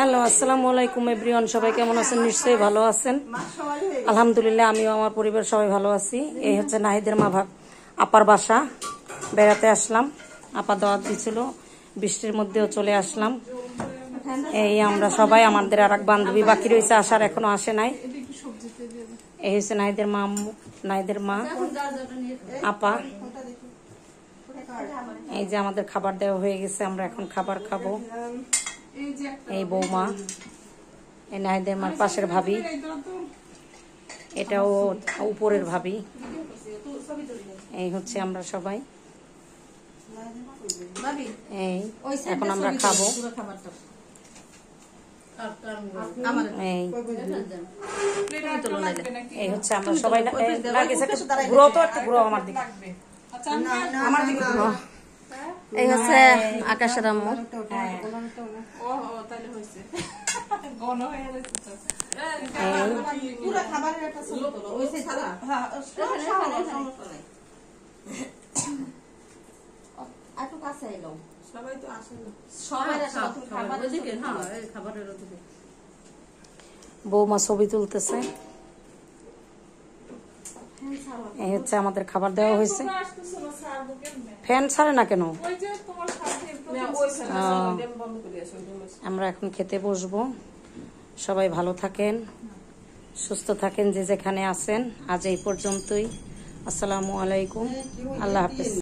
Hello, আসসালামু আলাইকুম everyone. সবাই কেমন আছেন? নিশ্চয়ই ভালো আছেন। আলহামদুলিল্লাহ, আমিও আমার পরিবার সবাই ভালো আছি। এই হচ্ছে নাহিদের মা আপার বাসা, বেড়াতে আসলাম। আপা দাওয়াত দিয়েছিল, বৃষ্টির মধ্যেও চলে আসলাম। এই আমরা সবাই, আমাদের আর এক বান্ধবী বাকি রয়েছে আসার, এখনো আসে নাই। এই হচ্ছে নাহিদের মা, নাহিদের মা আপা। এই যে আমাদের খাবার দেওয়া হয়ে গেছে, আমরা এখন খাবার খাবো। এই বৌমা, এই নাহিদের মার পাশের ভাবি, এটাও উপরের ভাবি। এই হচ্ছে আমরা সবাই। এই এখন আমরা খাবো। এই হচ্ছে আমরা সবাই। ঘুরো তো, একটু ঘুরো আমার দিকে, আমার দিকে ঘুরো। এই হচ্ছে আকাশের আম্মু। বৌমা ছবি তুলতেছে। এই হচ্ছে আমাদের খাবার দেওয়া হয়েছে। ফ্যান ছাড়ে না কেন? আমরা এখন খেতে বসবো। সবাই ভালো থাকেন, সুস্থ থাকেন, যে যেখানে আছেন। আজ এই পর্যন্তই। আসসালামু আলাইকুম, আল্লাহ হাফেজ।